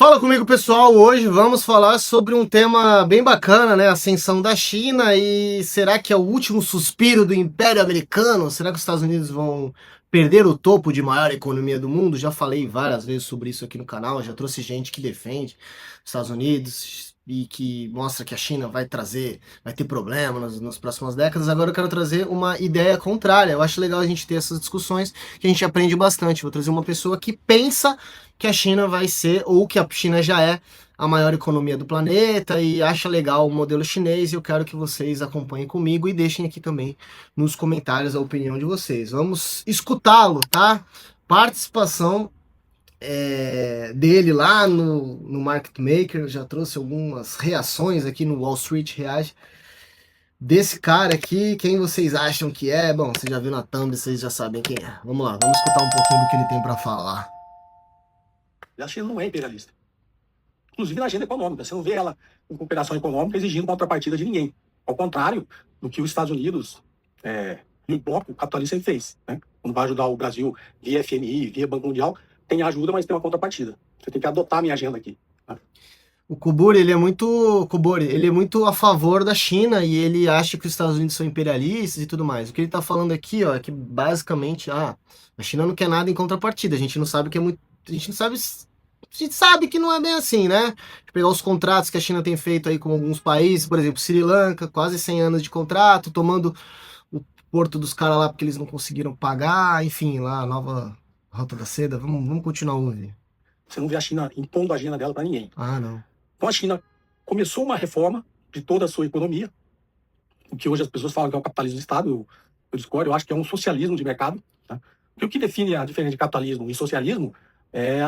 Fala comigo, pessoal. Hoje vamos falar sobre um tema bem bacana, né? A ascensão da China. E será que é o último suspiro do Império Americano? Será que os Estados Unidos vão perder o topo de maior economia do mundo? Já falei várias vezes sobre isso aqui no canal, já trouxe gente que defende os Estados Unidos e que mostra que a China vai ter problema nas próximas décadas. Agora eu quero trazer uma ideia contrária. Eu acho legal a gente ter essas discussões que a gente aprende bastante. Vou trazer uma pessoa que pensa que a China vai ser, ou que a China já é, a maior economia do planeta e acha legal o modelo chinês. E eu quero que vocês acompanhem comigo e deixem aqui também nos comentários a opinião de vocês. Vamos escutá-lo, tá? Participação dele lá no Market Maker, já trouxe algumas reações aqui no Wall Street Reage. Desse cara aqui, quem vocês acham que é? Bom, vocês já viram na thumb, vocês já sabem quem é. Vamos lá, vamos escutar um pouquinho do que ele tem para falar. A China não é imperialista. Inclusive na agenda econômica. Você não vê ela em cooperação econômica exigindo contrapartida de ninguém. Ao contrário do que os Estados Unidos e o bloco capitalista fez. Né? Quando vai ajudar o Brasil via FMI, via Banco Mundial, tem ajuda, mas tem uma contrapartida. Você tem que adotar a minha agenda aqui. Né? O Kuburi, ele é muito a favor da China e ele acha que os Estados Unidos são imperialistas e tudo mais. O que ele tá falando aqui, ó, é que basicamente, a China não quer nada em contrapartida. A gente não sabe que é muito, a gente sabe que não é bem assim, né? De pegar os contratos que a China tem feito aí com alguns países, por exemplo, Sri Lanka, quase 100 anos de contrato, tomando o porto dos caras lá porque eles não conseguiram pagar, enfim, lá a nova Rota da Seda. Vamos continuar ouvindo. Você não vê a China impondo a agenda dela para ninguém. Ah, não. Então a China começou uma reforma de toda a sua economia, o que hoje as pessoas falam que é o capitalismo de Estado, eu discordo, eu acho que é um socialismo de mercado. Tá? Porque o que define a diferença de capitalismo e socialismo é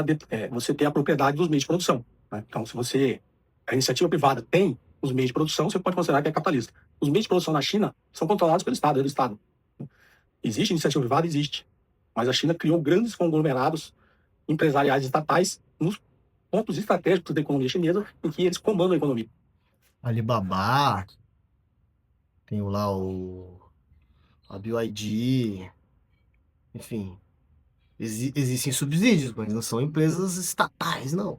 você ter a propriedade dos meios de produção. Né? Então, se a iniciativa privada tem os meios de produção, você pode considerar que é capitalista. Os meios de produção na China são controlados pelo Estado, é do Estado. Existe iniciativa privada? Existe. Mas a China criou grandes conglomerados empresariais estatais nos pontos estratégicos da economia chinesa em que eles comandam a economia. Alibaba, tem lá a BYD, enfim, existem subsídios, mas não são empresas estatais, não.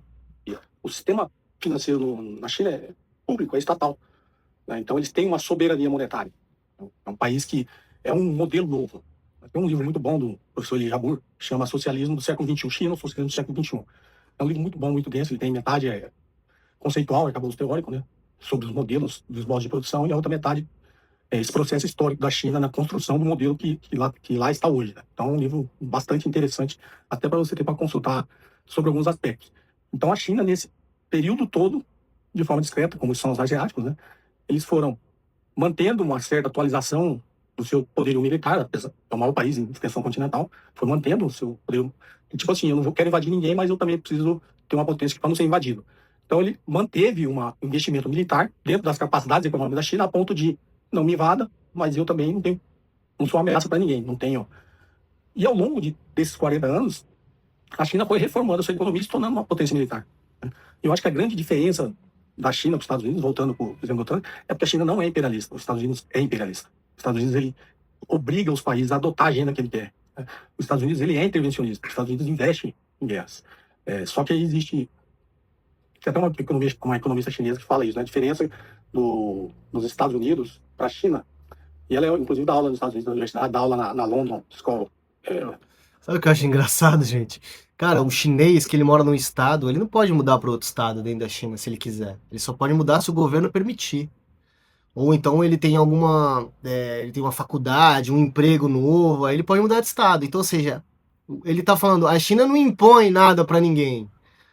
O sistema financeiro na China é público, é estatal. Né? Então eles têm uma soberania monetária. É um país que é um modelo novo. Tem um livro muito bom do professor Lee Jabbour, que chama Socialismo do Século XXI, China, o Socialismo do Século XXI. É um livro muito bom, muito denso, ele tem metade conceitual, acabou teórico, né? Sobre os modelos dos modos de produção, e a outra metade é esse processo histórico da China na construção do modelo que lá está hoje. Né? Então é um livro bastante interessante, até para você ter para consultar sobre alguns aspectos. Então a China, nesse período todo, de forma discreta, como são os asiáticos, né? Eles foram mantendo uma certa atualização do seu poderio militar, apesar de ser o maior país em extensão continental, foi mantendo o seu poderio. Tipo assim, eu não quero invadir ninguém, mas eu também preciso ter uma potência para não ser invadido. Então ele manteve um investimento militar dentro das capacidades econômicas da China a ponto de não me invada, mas eu também não sou ameaça para ninguém, não tenho. E ao longo desses 40 anos, a China foi reformando a sua economia e se tornando uma potência militar. Eu acho que a grande diferença da China para os Estados Unidos, voltando para o exemplo do Trump, é porque a China não é imperialista, os Estados Unidos é imperialista. Os Estados Unidos, ele obriga os países a adotar a agenda que ele quer. Os Estados Unidos, ele é intervencionista, os Estados Unidos investem em guerras. Só que aí existe... Tem até uma economista chinesa que fala isso, né? A diferença dos Estados Unidos para a China. E ela, inclusive, dá aula nos Estados Unidos, na universidade, dá aula na London School. Sabe o que eu acho engraçado, gente? Cara, um chinês que ele mora num estado, ele não pode mudar para outro estado dentro da China se ele quiser. Ele só pode mudar se o governo permitir. Ou então ele tem ele tem uma faculdade, um emprego novo, aí ele pode mudar de estado. Então, ou seja, ele tá falando, a China não impõe nada para ninguém.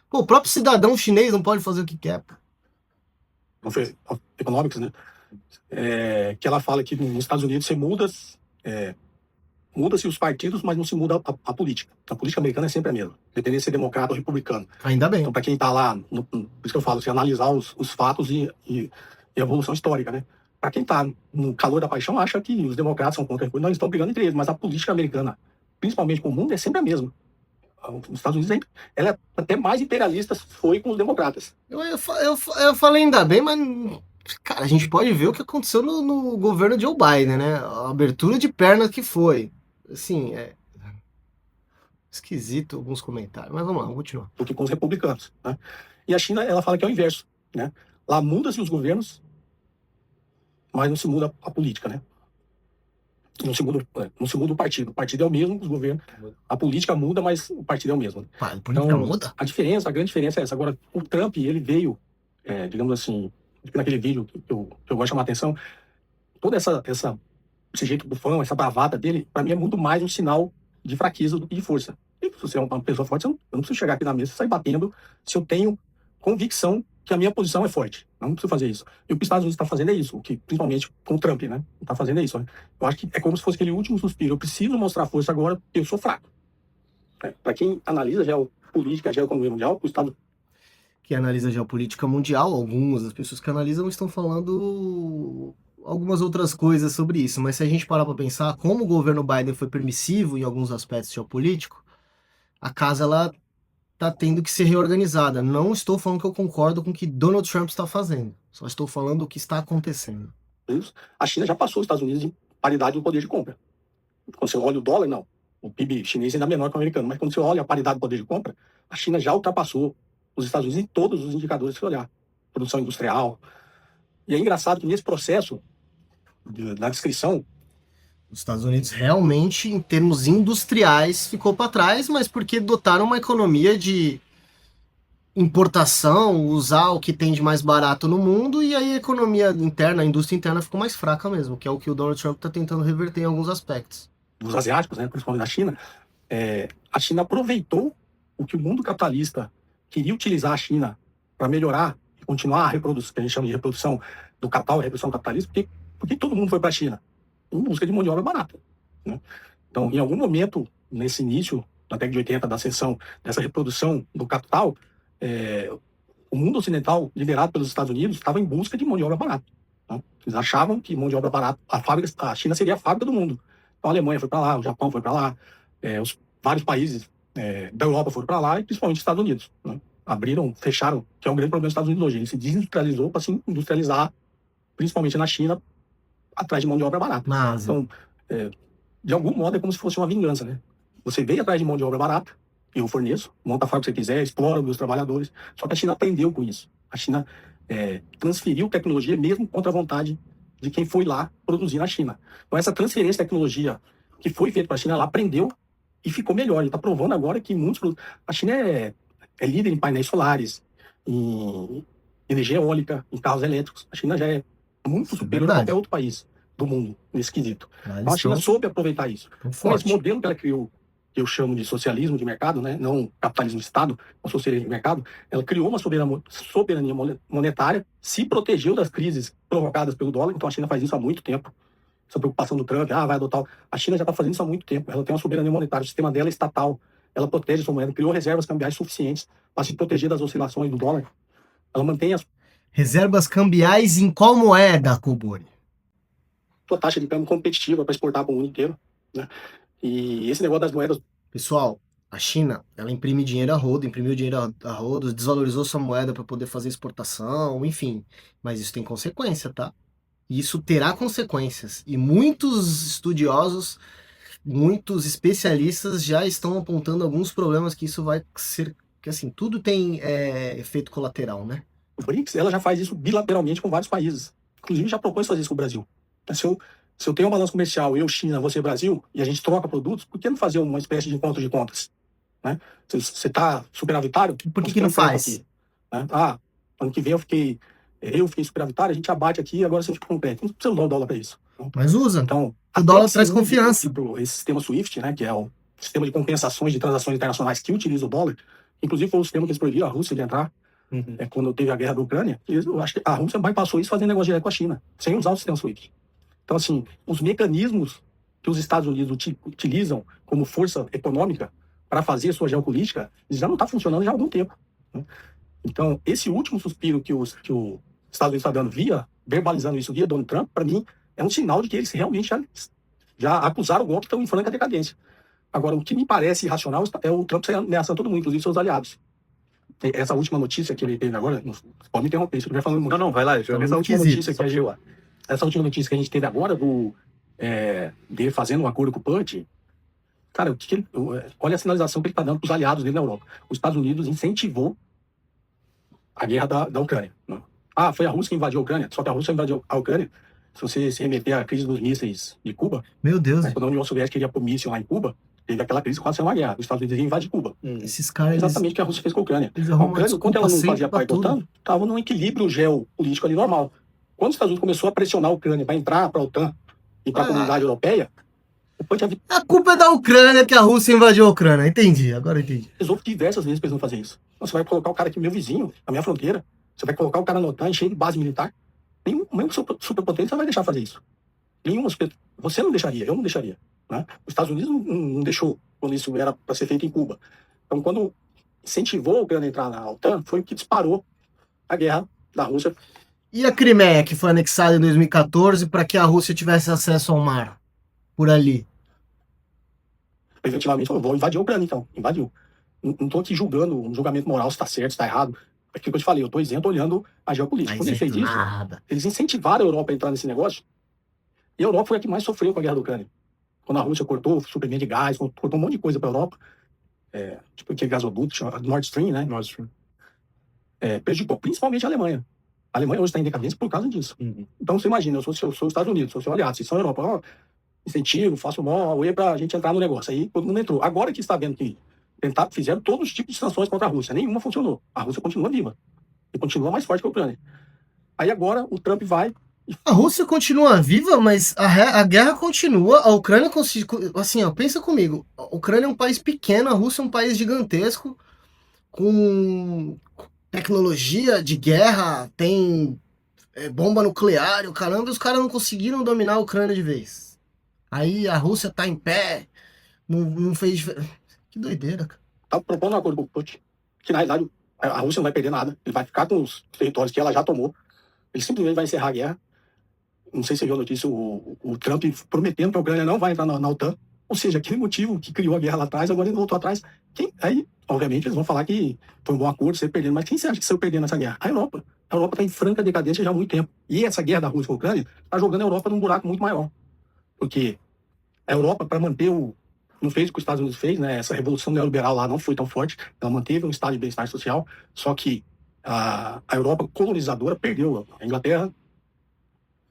Pô, o próprio cidadão chinês não pode fazer o que quer. Econômicos, né? Que ela fala que nos Estados Unidos você muda-se os partidos, mas não se muda a política. A política americana é sempre a mesma, independente de ser democrata ou republicano. Ainda bem. Então, para quem está lá, por isso que eu falo, se analisar os fatos e a evolução histórica, né? Para quem está no calor da paixão, acha que os democratas são contra a coisa, nós estamos brigando entre eles, mas a política americana, principalmente com o mundo, é sempre a mesma. Os Estados Unidos, ela é até mais imperialista foi com os democratas. Eu falei ainda bem, mas, cara, a gente pode ver o que aconteceu no governo Joe Biden, né? A abertura de pernas que foi. Assim, esquisito alguns comentários, mas vamos lá, vamos continuar. Do que com os republicanos, né? E a China, ela fala que é o inverso, né? Lá muda-se os governos, mas não se muda a política, né? Não se muda o partido. O partido é o mesmo, os governos. A política muda, mas o partido é o mesmo. A política muda? A grande diferença é essa. Agora, o Trump, ele veio, digamos assim, naquele vídeo que eu gosto de chamar a atenção, toda esse jeito bufão, essa bravata dele, para mim é muito mais um sinal de fraqueza do que de força. E se você é uma pessoa forte, eu não preciso chegar aqui na mesa e sair batendo se eu tenho convicção que a minha posição é forte. Eu não preciso fazer isso. E o que os Estados Unidos está fazendo é isso, o que, principalmente com o Trump, né? Está fazendo é isso. Né? Eu acho que é como se fosse aquele último suspiro. Eu preciso mostrar força agora porque eu sou fraco. Para quem analisa geopolítica, geoeconomia mundial, o Estado que analisa a geopolítica mundial, algumas das pessoas que analisam estão falando algumas outras coisas sobre isso, mas se a gente parar para pensar como o governo Biden foi permissivo em alguns aspectos geopolíticos, a casa ela tá tendo que ser reorganizada. Não estou falando que eu concordo com o que Donald Trump está fazendo, só estou falando o que está acontecendo. A China já passou os Estados Unidos em paridade no poder de compra. Quando você olha o dólar, não. O PIB chinês ainda é menor que o americano, mas quando você olha a paridade do poder de compra, a China já ultrapassou os Estados Unidos em todos os indicadores que você olhar. Produção industrial. E é engraçado que nesse processo da descrição, os Estados Unidos realmente, em termos industriais, ficou para trás, mas porque dotaram uma economia de importação, usar o que tem de mais barato no mundo, e aí a economia interna, a indústria interna ficou mais fraca mesmo, que é o que o Donald Trump está tentando reverter em alguns aspectos. Dos asiáticos, né, principalmente da China, a China aproveitou o que o mundo capitalista queria utilizar a China para melhorar e continuar a reprodução, que a gente chama de reprodução do capital, a reprodução capitalista, porque todo mundo foi para a China em busca de mão de obra barata. Né? Então, em algum momento, nesse início, na década de 80, da ascensão dessa reprodução do capital, o mundo ocidental, liderado pelos Estados Unidos, estava em busca de mão de obra barata. Né? Eles achavam que mão de obra barata, a China seria a fábrica do mundo. Então, a Alemanha foi para lá, o Japão foi para lá, os vários países da Europa foram para lá, e principalmente os Estados Unidos. Né? Fecharam, que é um grande problema dos Estados Unidos hoje. Ele se desindustrializou para se industrializar, principalmente na China, atrás de mão de obra barata. Então, de algum modo, é como se fosse uma vingança, né? Você veio atrás de mão de obra barata, eu forneço, monta a fábrica que você quiser, explora os meus trabalhadores. Só que a China aprendeu com isso. A China transferiu tecnologia mesmo contra a vontade de quem foi lá produzir na China. Então, essa transferência de tecnologia que foi feita para a China, ela aprendeu e ficou melhor. Ele está provando agora que muitos produtos... A China é líder em painéis solares, em energia eólica, em carros elétricos. A China já é muito superior a qualquer outro país do mundo nesse quesito. Então, a China soube aproveitar isso. Com esse modelo que ela criou, que eu chamo de socialismo de mercado, né? Não capitalismo de Estado, mas socialismo de mercado, ela criou uma soberania monetária, se protegeu das crises provocadas pelo dólar. Então, a China faz isso há muito tempo. Essa preocupação do Trump, vai adotar... A China já está fazendo isso há muito tempo. Ela tem uma soberania monetária, o sistema dela é estatal. Ela protege a sua moeda, criou reservas cambiais suficientes para se proteger das oscilações do dólar. Ela mantém as... Reservas cambiais em qual moeda, Cobori? Sua taxa de câmbio competitiva para exportar para o mundo inteiro, né? E esse negócio das moedas... Pessoal, a China, ela imprime dinheiro a rodo, imprimiu dinheiro a rodo, desvalorizou sua moeda para poder fazer exportação, enfim. Mas isso tem consequência, tá? Isso terá consequências. E muitos estudiosos, muitos especialistas já estão apontando alguns problemas que isso vai ser... Que assim, tudo tem efeito colateral, né? O BRICS, ela já faz isso bilateralmente com vários países. Inclusive, já propôs fazer isso com o Brasil. Se eu tenho um balanço comercial, eu, China, você, Brasil, e a gente troca produtos, por que não fazer uma espécie de encontro de contas? Né? Você está superavitário? Por que não faz? Né? Ano que vem eu fiquei superavitário, a gente abate aqui, agora você fica com crédito. Não precisa usar o dólar para isso. Mas usa. Então, o dólar traz confiança. Esse sistema SWIFT, né, que é o sistema de compensações de transações internacionais que utiliza o dólar, inclusive foi o sistema que eles proibiram a Rússia de entrar. Quando teve a guerra da Ucrânia, eu acho que a Rússia bypassou isso fazendo negócio direto com a China, sem usar o sistema SWIFT. Então, assim, os mecanismos que os Estados Unidos utilizam como força econômica para fazer sua geopolítica, já não está funcionando já há algum tempo. Né? Então, esse último suspiro que o Estados Unidos está dando verbalizando isso via Donald Trump, para mim, é um sinal de que eles realmente já acusaram o golpe e estão em franca decadência. Agora, o que me parece irracional é o Trump sair ameaçando todo mundo, inclusive seus aliados. Essa última notícia que ele teve agora, pode me interromper, se eu estiver falando muito. Não, vai lá. Essa última notícia que a gente teve agora dele fazendo um acordo com o Putin, cara, olha a sinalização que ele está dando para os aliados dele na Europa. Os Estados Unidos incentivou a guerra da Ucrânia. Né? Ah, foi a Rússia que invadiu a Ucrânia, só que a Rússia invadiu a Ucrânia. Se você se remeter à crise dos mísseis de Cuba, Meu Deus, né, quando a União Soviética queria pôr míssil lá em Cuba, teve aquela crise quase saiu uma guerra. Os Estados Unidos iam invadir Cuba. esses caras. Exatamente o que a Rússia fez com a Ucrânia. Eles A arrumam Ucrânia, quando ela não desculpa fazia sempre pra parte da tudo. OTAN, estava num equilíbrio geopolítico ali normal. Quando os Estados Unidos começou a pressionar a Ucrânia para entrar para a OTAN e para a comunidade europeia, o PAN tinha A culpa é da Ucrânia que a Rússia invadiu a Ucrânia. Entendi, agora entendi. avisou diversas vezes para eles não fazer isso. Então, você vai colocar o cara aqui, meu vizinho, na minha fronteira, você vai colocar o cara na OTAN, encher de base militar. Nenhum superpotência vai deixar fazer isso. Você não deixaria, eu não deixaria. Né? Os Estados Unidos não deixou quando isso era para ser feito em Cuba. Então, quando incentivou a Ucrânia a entrar na OTAN, foi o que disparou a guerra da Rússia. E a Crimeia, que foi anexada em 2014 para que a Rússia tivesse acesso ao mar? Por ali. Efetivamente, falou, vou invadir a Ucrânia, então. Invadiu. Não estou aqui julgando um julgamento moral se está certo, se está errado. É aquilo que eu te falei, eu estou isento olhando a geopolítica. Quando ele fez isso, eles incentivaram a Europa a entrar nesse negócio. E a Europa foi a que mais sofreu com a guerra da Ucrânia. Quando a Rússia cortou o suprimento de gás, cortou um monte de coisa para a Europa, tipo aquele gasoduto, Nord Stream, né? Nord Stream. Prejudicou principalmente a Alemanha. A Alemanha hoje está em decadência por causa disso. Então você imagina, eu sou os Estados Unidos, sou seu aliado, vocês são a Europa. Ó, incentivo, faço mó, para a gente entrar no negócio. Aí todo mundo entrou. Agora que está vendo que fizeram todos os tipos de sanções contra a Rússia, nenhuma funcionou. A Rússia continua viva. E continua mais forte que a Ucrânia. Aí agora o Trump vai. A Rússia continua viva, mas a guerra continua. A Ucrânia consegue. Assim, ó, pensa comigo. A Ucrânia é um país pequeno, a Rússia é um país gigantesco, com tecnologia de guerra, tem bomba nuclear, e o caramba, os caras não conseguiram dominar a Ucrânia de vez. Aí a Rússia tá em pé, não fez diferença. Que doideira, cara. Tá propondo um acordo com o Putin, que na realidade a Rússia não vai perder nada. Ele vai ficar com os territórios que ela já tomou. Ele simplesmente vai encerrar a guerra. Não sei se você viu a notícia, o Trump prometendo que a Ucrânia não vai entrar na OTAN. Ou seja, aquele motivo que criou a guerra lá atrás, agora ele voltou atrás. Aí, obviamente, eles vão falar que foi um bom acordo, saiu perdendo. Mas quem você acha que saiu perdendo nessa guerra? A Europa. A Europa está em franca decadência já há muito tempo. E essa guerra da Rússia com a Ucrânia está jogando a Europa num buraco muito maior. Porque a Europa, para manter não fez o que os Estados Unidos fez, né? Essa revolução neoliberal lá não foi tão forte. Ela manteve um estado de bem-estar social. Só que a Europa colonizadora perdeu. A Inglaterra,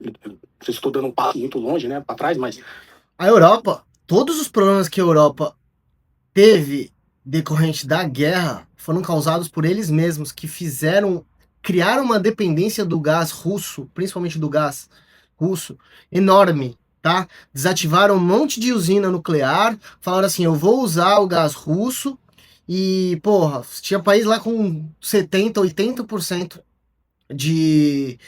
não sei se estou dando um passo muito longe, né, para trás, mas a Europa, todos os problemas que a Europa teve decorrente da guerra foram causados por eles mesmos, que criaram uma dependência do gás russo, principalmente do gás russo, enorme, tá? Desativaram um monte de usina nuclear, falaram assim, eu vou usar o gás russo, e, porra, tinha país lá com 70%, 80% de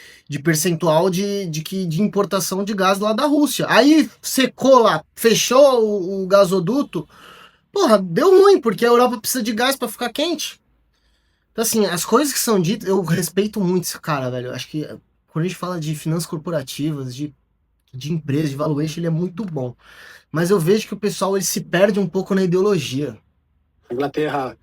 percentual de importação de gás lá da Rússia. Aí secou lá, fechou o gasoduto, porra, deu ruim, porque a Europa precisa de gás para ficar quente. Então, assim, as coisas que são ditas, eu respeito muito esse cara, velho. Eu acho que quando a gente fala de finanças corporativas, de empresa, de valuation, ele é muito bom. Mas eu vejo que o pessoal ele se perde um pouco na ideologia. A Inglaterra,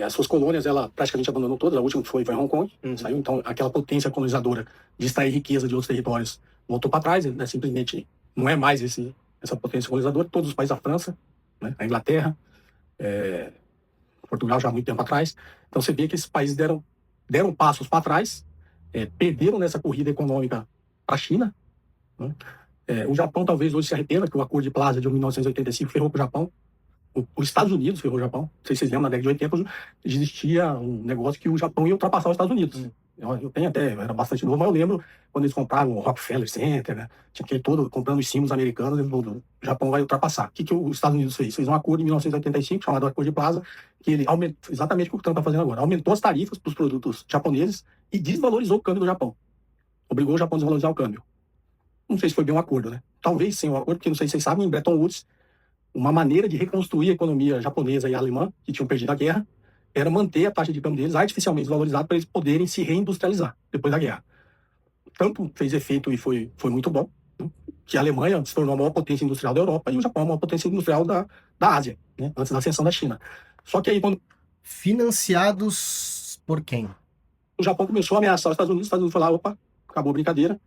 as suas colônias, ela praticamente abandonou todas. A última que foi Hong Kong. Saiu, então, aquela potência colonizadora de extrair riqueza de outros territórios voltou para trás. Né? Simplesmente não é mais essa potência colonizadora. Todos os países da França, né? A Inglaterra, Portugal já há muito tempo atrás. Então você vê que esses países deram passos para trás, perderam nessa corrida econômica para a China. Né? O Japão talvez hoje se arrependa que o Acordo de Plaza de 1985 ferrou com o Japão. Os Estados Unidos ferrou o Japão. Não sei se vocês lembram, na década de 80 existia um negócio que o Japão ia ultrapassar os Estados Unidos. Eu era bastante novo, mas eu lembro quando eles compraram o Rockefeller Center, né? Tinha aquele todo comprando os símbolos americanos, o Japão vai ultrapassar. O que os Estados Unidos fez? Fez um acordo em 1985, chamado Acordo de Plaza, que ele aumentou exatamente o que o Trump está fazendo agora. Aumentou as tarifas para os produtos japoneses e desvalorizou o câmbio do Japão. Obrigou o Japão a desvalorizar o câmbio. Não sei se foi bem um acordo, né? Talvez sem um acordo, porque não sei se vocês sabem, em Bretton Woods, uma maneira de reconstruir a economia japonesa e alemã, que tinham perdido a guerra, era manter a taxa de câmbio deles artificialmente valorizada para eles poderem se reindustrializar depois da guerra. Tanto fez efeito e foi muito bom, né? Que a Alemanha se tornou a maior potência industrial da Europa e o Japão a maior potência industrial da Ásia, né? Antes da ascensão da China. Só que aí, quando financiados por quem? O Japão começou a ameaçar os Estados Unidos falaram, opa, acabou a brincadeira,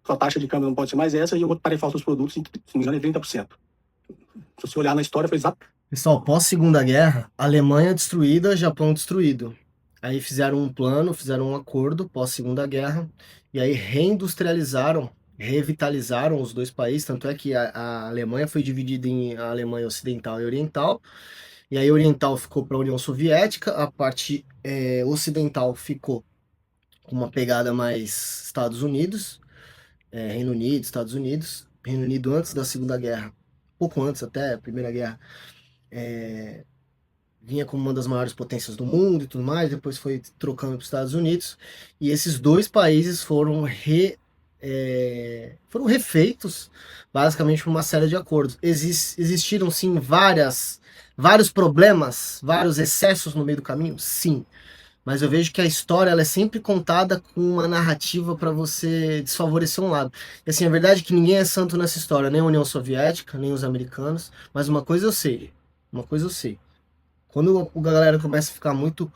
sua taxa de câmbio não pode ser mais essa e eu vou tarifar os seus produtos, se não me engano, em 30%. Se você olhar na história, foi exato. Pessoal, pós-Segunda Guerra, Alemanha destruída, Japão destruído. Aí fizeram um plano, fizeram um acordo pós-Segunda Guerra, e aí reindustrializaram, revitalizaram os dois países, tanto é que a Alemanha foi dividida em a Alemanha Ocidental e Oriental, e aí a Oriental ficou para a União Soviética, a parte ocidental ficou com uma pegada mais Estados Unidos, Reino Unido, Estados Unidos, Reino Unido antes da Segunda Guerra, pouco antes até, a Primeira Guerra, vinha como uma das maiores potências do mundo e tudo mais, depois foi trocando para os Estados Unidos, e esses dois países foram refeitos basicamente por uma série de acordos. Existiram sim vários problemas, vários excessos no meio do caminho, sim. Mas eu vejo que a história ela é sempre contada com uma narrativa para você desfavorecer um lado. E assim, a verdade é que ninguém é santo nessa história, nem a União Soviética, nem os americanos, mas uma coisa eu sei. Quando a galera começa a ficar muito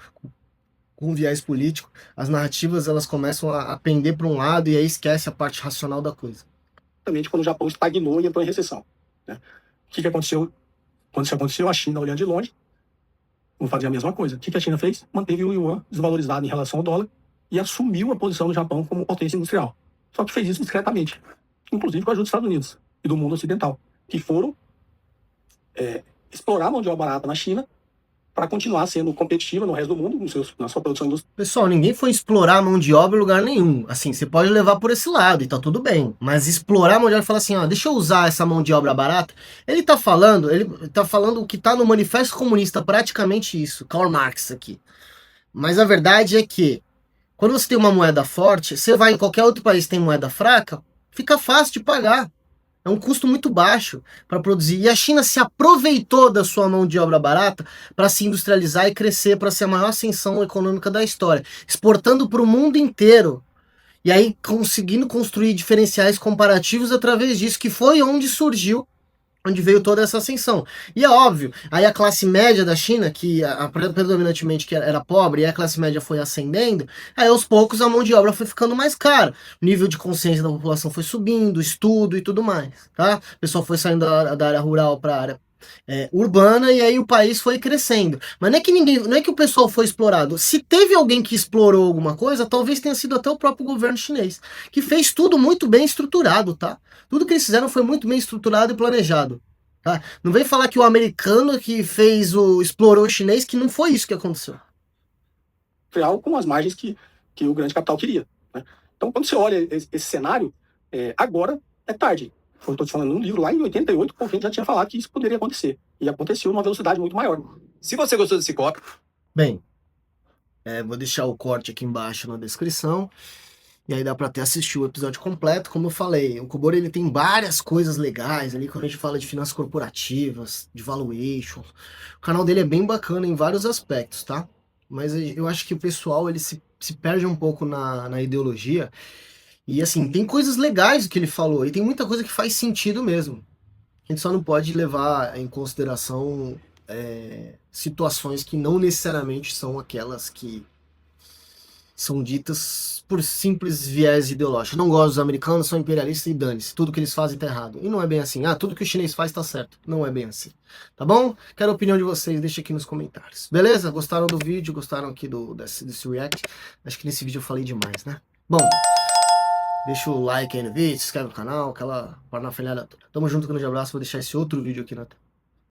com viés político, as narrativas elas começam a pender para um lado e aí esquece a parte racional da coisa. Exatamente quando o Japão estagnou e entrou em recessão, né? O que aconteceu? Quando isso aconteceu, a China, olhando de longe, não fazia a mesma coisa. O que a China fez? Manteve o yuan desvalorizado em relação ao dólar e assumiu a posição do Japão como potência industrial. Só que fez isso discretamente, inclusive com a ajuda dos Estados Unidos e do mundo ocidental, que foram explorar a mão de obra barata na China para continuar sendo competitiva no resto do mundo, na sua produção industrial. Pessoal, ninguém foi explorar a mão de obra em lugar nenhum. Assim, você pode levar por esse lado e tá tudo bem. Mas explorar a mão de obra e falar assim, ó, deixa eu usar essa mão de obra barata. Ele tá falando o que tá no Manifesto Comunista, praticamente isso. Karl Marx aqui. Mas a verdade é que, quando você tem uma moeda forte, você vai em qualquer outro país que tem moeda fraca, fica fácil de pagar. É um custo muito baixo para produzir. E a China se aproveitou da sua mão de obra barata para se industrializar e crescer, para ser a maior ascensão econômica da história, exportando para o mundo inteiro. E aí conseguindo construir diferenciais comparativos através disso, que foi onde surgiu, onde veio toda essa ascensão. E é óbvio, aí a classe média da China, que predominantemente que era pobre, e a classe média foi ascendendo, aí aos poucos a mão de obra foi ficando mais cara. O nível de consciência da população foi subindo, estudo e tudo mais, tá? O pessoal foi saindo da área rural para a área urbana e aí o país foi crescendo. Mas não é que o pessoal foi explorado. Se teve alguém que explorou alguma coisa, talvez tenha sido até o próprio governo chinês, que fez tudo muito bem estruturado, tá? Tudo que eles fizeram foi muito bem estruturado e planejado. Tá? Não vem falar que o americano que explorou o chinês, que não foi isso que aconteceu. Real com as margens que o grande capital queria, né? Então, quando você olha esse cenário, agora é tarde. Eu estou te falando num livro lá em 88, o gente já tinha falado que isso poderia acontecer. E aconteceu numa velocidade muito maior. Se você gostou desse corte, bem, vou deixar o corte aqui embaixo na descrição. E aí dá pra até assistir o episódio completo. Como eu falei, o Kubota ele tem várias coisas legais ali, quando a gente fala de finanças corporativas, de valuation. O canal dele é bem bacana em vários aspectos, tá? Mas eu acho que o pessoal ele se perde um pouco na ideologia. E assim, tem coisas legais que ele falou, e tem muita coisa que faz sentido mesmo. A gente só não pode levar em consideração situações que não necessariamente são aquelas que são ditas por simples viés ideológico. Não gosto dos americanos, são imperialistas e dane-se. Tudo que eles fazem tá errado. E não é bem assim. Ah, tudo que o chinês faz tá certo. Não é bem assim. Tá bom? Quero a opinião de vocês, deixa aqui nos comentários. Beleza? Gostaram do vídeo? Gostaram aqui desse react? Acho que nesse vídeo eu falei demais, né? Bom, deixa o like aí no vídeo, se inscreve no canal, aquela parnafalhada toda. Tamo junto, grande abraço. Vou deixar esse outro vídeo aqui na tela.